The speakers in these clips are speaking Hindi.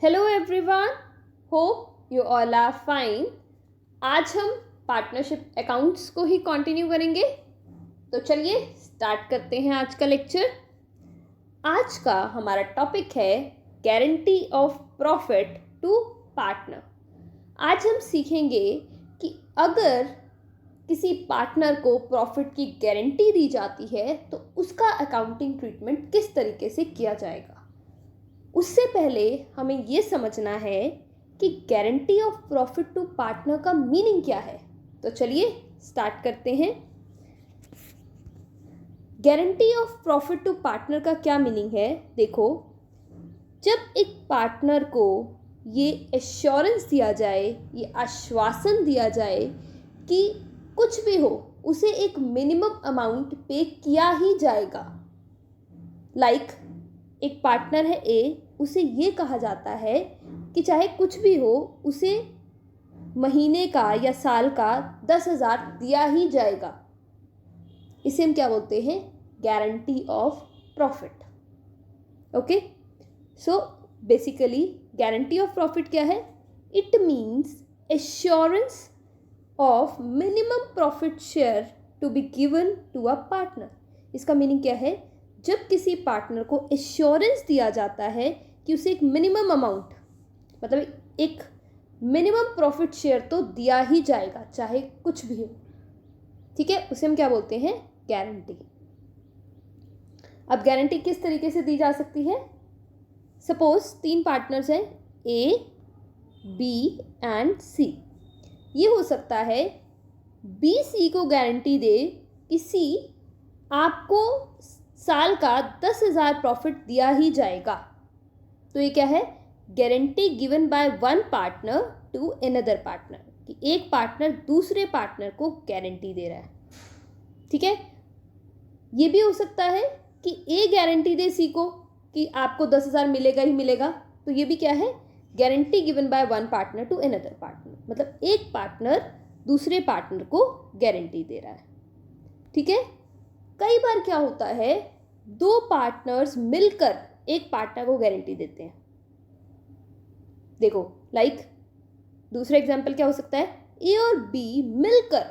Hello everyone, hope you all are fine. आज हम पार्टनरशिप अकाउंट्स को ही कंटिन्यू करेंगे, तो चलिए स्टार्ट करते हैं आज का लेक्चर। आज का हमारा टॉपिक है guarantee of profit to partner. आज हम सीखेंगे कि अगर किसी पार्टनर को प्रॉफिट की गारंटी दी जाती है तो उसका अकाउंटिंग ट्रीटमेंट किस तरीके से किया जाएगा। उससे पहले हमें ये समझना है कि guarantee of profit to partner का मीनिंग क्या है। तो चलिए स्टार्ट करते हैं। Guarantee of profit to partner का क्या मीनिंग है। देखो, जब एक पार्टनर को ये एश्योरेंस दिया जाए, ये आश्वासन दिया जाए कि कुछ भी हो उसे एक मिनिमम अमाउंट पे किया ही जाएगा। लाइक एक पार्टनर है ए, उसे ये कहा जाता है कि चाहे कुछ भी हो उसे महीने का या साल का 10,000 दिया ही जाएगा। इसे हम क्या बोलते हैं? Guarantee of profit. Okay, so basically guarantee of profit क्या है? It means assurance of minimum profit share to be given to a partner. इसका मीनिंग क्या है? जब किसी पार्टनर को एश्योरेंस दिया जाता है कि उसे एक मिनिमम अमाउंट, मतलब एक मिनिमम प्रॉफिट शेयर तो दिया ही जाएगा चाहे कुछ भी हो। ठीक है, उसे हम क्या बोलते हैं? गारंटी। अब गारंटी किस तरीके से दी जा सकती है? सपोज 3 पार्टनर्स हैं, ए, बी एंड सी। ये हो सकता है बी सी को गारंटी दे कि सी आपको साल का 10,000 प्रॉफिट दिया ही जाएगा। तो ये क्या है? Guarantee given by one partner to another partner, कि एक पार्टनर दूसरे पार्टनर को गारंटी दे रहा है। ठीक है, ये भी हो सकता है कि ए गारंटी दे सी को कि आपको 10,000 मिलेगा ही मिलेगा। तो ये भी क्या है? Guarantee given by one partner to another partner, मतलब एक पार्टनर दूसरे पार्टनर को गारंटी दे रहा है। ठीक है, कई बार क्या होता है, 2 पार्टनर्स मिलकर एक पार्टनर को गारंटी देते हैं। देखो, लाइक दूसरा एग्जांपल क्या हो सकता है? ए और बी मिलकर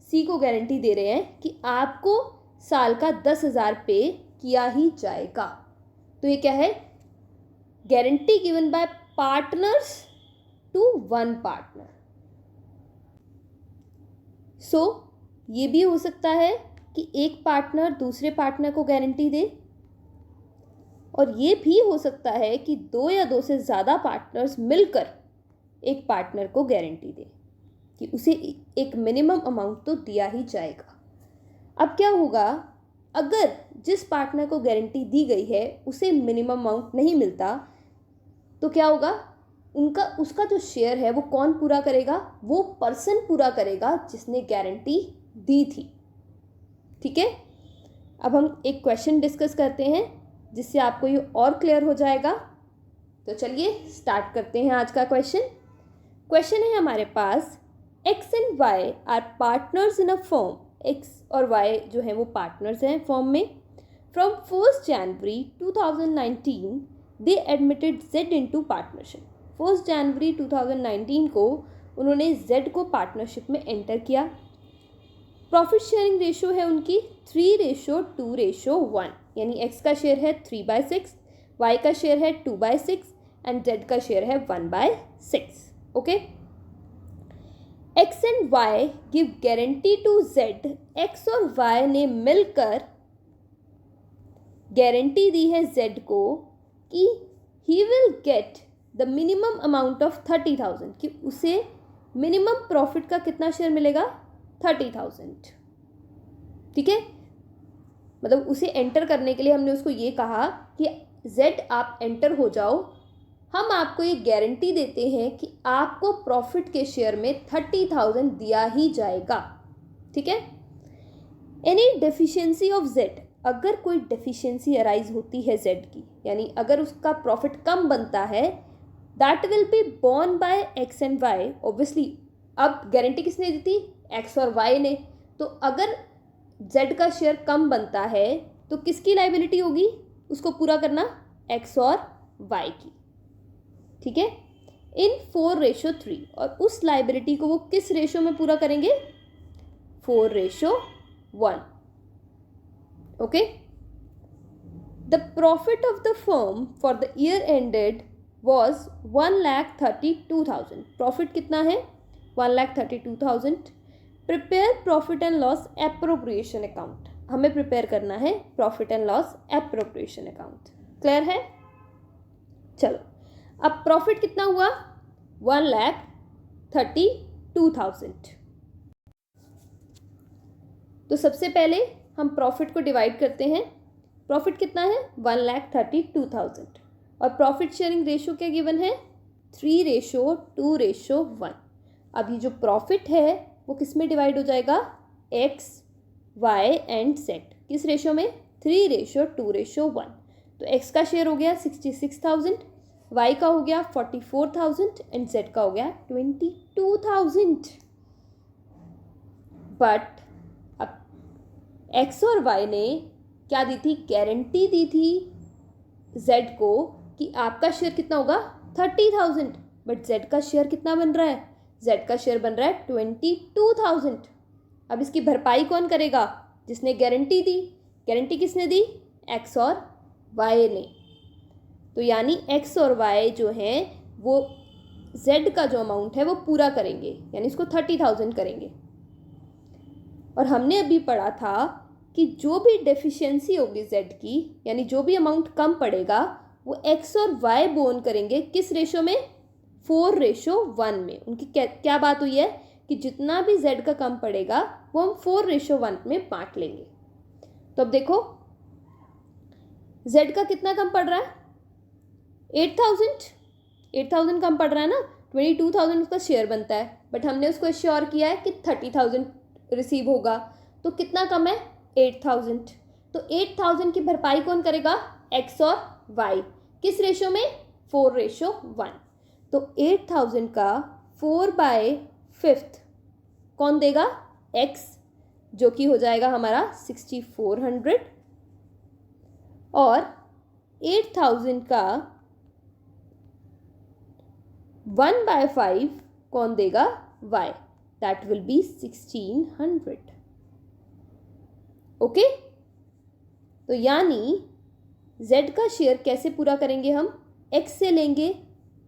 सी को गारंटी दे रहे हैं कि आपको साल का 10,000 पे किया ही जाएगा। तो ये क्या है? Guarantee given by partners to one partner. So ये भी हो सकता है कि एक पार्टनर दूसरे पार्टनर को गारंटी दे, और ये भी हो सकता है कि 2 या 2 से ज़्यादा पार्टनर्स मिलकर एक पार्टनर को गारंटी दे कि उसे एक मिनिमम अमाउंट तो दिया ही जाएगा। अब क्या होगा अगर जिस पार्टनर को गारंटी दी गई है उसे मिनिमम अमाउंट नहीं मिलता? तो क्या होगा? उसका जो शेयर है वो कौन पूरा करेगा? वो पर्सन पूरा करेगा जिसने गारंटी दी थी। ठीक है, अब हम एक क्वेश्चन डिस्कस करते हैं जिससे आपको ये और क्लियर हो जाएगा। तो चलिए स्टार्ट करते हैं आज का क्वेश्चन है हमारे पास, X and Y are partners in a firm. X और वाई जो हैं वो पार्टनर्स हैं फर्म में। From 1 January 2019 they admitted Z into partnership. 1 जनवरी 2019 को उन्होंने जेड को पार्टनरशिप में एंटर किया। प्रॉफिट शेयरिंग रेशो है उनकी 3:2:1, यानी एक्स का शेयर है 3/6, वाई का शेयर है 2/6 एंड जेड का शेयर है 1/6। Okay, X and Y give guarantee to Z. X और वाई ने मिलकर गारंटी दी है जेड को कि he will get the minimum amount of 30,000, कि उसे मिनिमम प्रॉफिट का कितना शेयर मिलेगा? 30,000। ठीक है, मतलब उसे एंटर करने के लिए हमने उसको ये कहा कि जेड आप एंटर हो जाओ, हम आपको ये गारंटी देते हैं कि आपको प्रॉफिट के शेयर में 30,000 दिया ही जाएगा। ठीक है, एनी डेफिशिएंसी ऑफ जेड, अगर कोई डेफिशिएंसी अराइज होती है जेड की, यानी अगर उसका प्रॉफिट कम बनता है, that will be borne by X and Y. Obviously अब गारंटी किसने दी थी? एक्स और वाई ने। तो अगर जेड का शेयर कम बनता है तो किसकी लायबिलिटी होगी उसको पूरा करना? एक्स और वाई की। ठीक है, इन 4:3, और उस लाइबिलिटी को वो किस रेशो में पूरा करेंगे? 4:1. Okay. The profit of the firm for the year ended was 1,32,000. Profit कितना है? 1,32,000. Prepare profit and loss appropriation account. हमें प्रिपेयर करना है profit and loss appropriation account. Clear है? चलो, अब प्रॉफिट कितना हुआ? 1,32,000. तो सबसे पहले हम प्रॉफिट को डिवाइड करते हैं. प्रॉफिट कितना है? 1,32,000. और प्रॉफिट शेयरिंग रेशो क्या गिवन है? 3:2:1. अब ये जो प्रॉफिट है वो किस में डिवाइड हो जाएगा? X, Y and Z. किस रेशो में? 3:2:1. तो एक्स का शेयर हो गया 66,000, वाई का हो गया 44,000 एंड जेड का हो गया 22,000. बट अब एक्स और वाई ने क्या दी थी? गारंटी दी थी जेड को कि आपका शेयर कितना होगा? 30,000. बट जेड का शेयर कितना बन रहा है? जेड का शेयर बन रहा है 22,000. अब इसकी भरपाई कौन करेगा? जिसने गारंटी दी. गारंटी किसने दी? एक्स और वाई ने. तो यानी एक्स और वाई जो हैं वो जेड का जो अमाउंट है वो पूरा करेंगे, यानी इसको 30,000 करेंगे. और हमने अभी पढ़ा था कि जो भी डेफिशिएंसी होगी जेड की, यानी जो भी अमाउंट कम पड़ेगा, वो एक्स और वाई बोन करेंगे. किस रेशो में? 4:1 में. उनकी क्या बात हुई है कि जितना भी जेड का कम पड़ेगा वो हम 4:1 में बांट लेंगे. तो अब देखो जेड का कितना कम पड़ रहा है? 8,000 कम पड़ रहा है ना. 22,000 उसका शेयर बनता है, बट हमने उसको एश्योर किया है कि 30,000 रिसीव होगा. तो कितना कम है? 8,000. तो 8,000 की भरपाई कौन करेगा? एक्स और वाई. किस रेशो में? 4:1. तो 8,000 का 4/5 कौन देगा? एक्स, जो कि हो जाएगा हमारा 6,400. और 8,000 का 1/5 कौन देगा? Y. That will be 1,600. Okay. तो यानी जेड का शेयर कैसे पूरा करेंगे हम? एक्स से लेंगे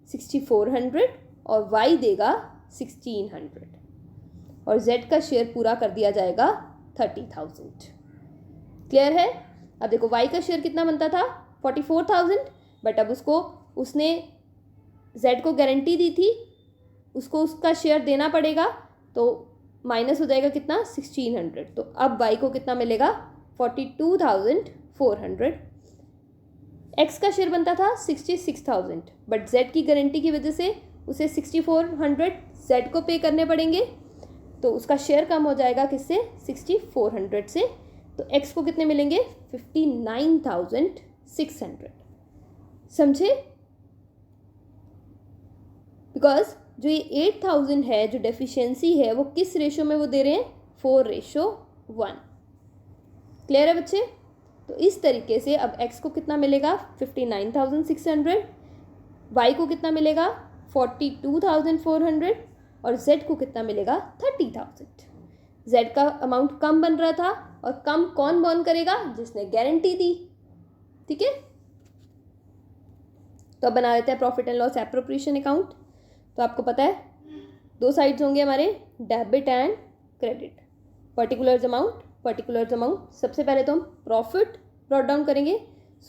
6,400 और वाई देगा 1,600, और जेड का शेयर पूरा कर दिया जाएगा 30,000. क्लियर है? अब देखो वाई का शेयर कितना बनता था? 44,000. बट अब उसने जेड को गारंटी दी थी, उसको उसका शेयर देना पड़ेगा. तो माइनस हो जाएगा कितना? 1,600. तो अब वाई को कितना मिलेगा? 42,400. एक्स का शेयर बनता था 66,000, बट जेड की गारंटी की वजह से उसे 6,400 जेड को पे करने पड़ेंगे. तो उसका शेयर कम हो जाएगा किससे? 6,400 से. तो एक्स को कितने मिलेंगे? 59,600. समझे? बिकॉज जो ये 8,000 है, जो डेफिशिएंसी है, वो किस रेशो में वो दे रहे हैं? 4:1. क्लियर है बच्चे? तो इस तरीके से अब एक्स को कितना मिलेगा? 59,600. वाई को कितना मिलेगा? 42,400. और जेड को कितना मिलेगा? 30,000. जेड का अमाउंट कम बन रहा था, और कम कौन बॉर्न करेगा? जिसने गारंटी दी. ठीक है. तो अब बना देते हैं profit and loss appropriation account. तो आपको पता है 2 साइड्स होंगे हमारे, debit and credit. Particulars amount. सबसे पहले तो हम प्रॉफिट ब्रॉट डाउन करेंगे.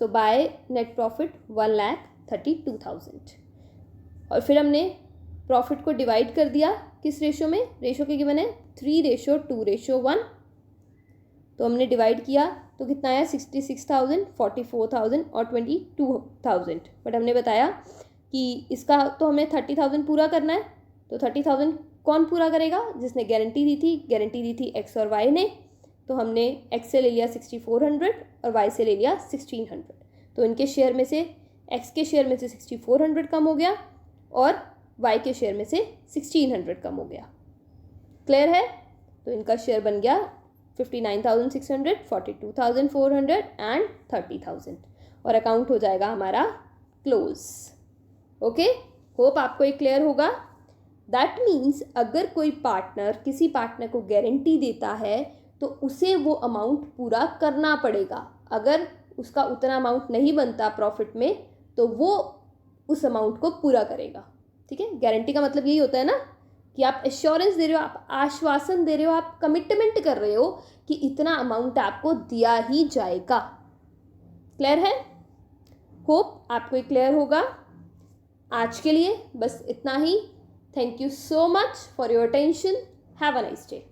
सो बाय नेट प्रॉफिट 1,32,000. और फिर हमने प्रॉफिट को डिवाइड कर दिया किस रेशो में? रेशो के गिवन है 3:2:1. तो हमने डिवाइड किया तो कितना आया? 66,000, 44,000 और 22,000. बट हमने बताया कि इसका तो हमें 30,000 पूरा करना है. तो 30,000 कौन पूरा करेगा? जिसने गारंटी दी थी. गारंटी दी थी एक्स और वाई ने. तो हमने एक्स से ले लिया 6,400 और वाई से ले लिया 1,600. तो इनके शेयर में से, एक्स के शेयर में से 6,400 कम हो गया और वाई के शेयर में से 1,600 कम हो गया. क्लियर है? तो इनका शेयर बन गया 59,600, 42,400 एंड 30,000. और अकाउंट हो जाएगा हमारा क्लोज. ओके. होप आपको ये क्लियर होगा। दैट मीन्स अगर कोई पार्टनर किसी पार्टनर को गारंटी देता है तो उसे वो अमाउंट पूरा करना पड़ेगा। अगर उसका उतना अमाउंट नहीं बनता प्रॉफिट में तो वो उस अमाउंट को पूरा करेगा। ठीक है, गारंटी का मतलब यही होता है ना कि आप एश्योरेंस दे रहे हो, आप आश्वासन दे रहे हो, आप कमिटमेंट कर रहे हो कि इतना अमाउंट आपको दिया ही जाएगा। क्लियर है? होप आपको ये क्लियर होगा। आज के लिए बस इतना ही। Thank you so much for your attention. Have a nice day.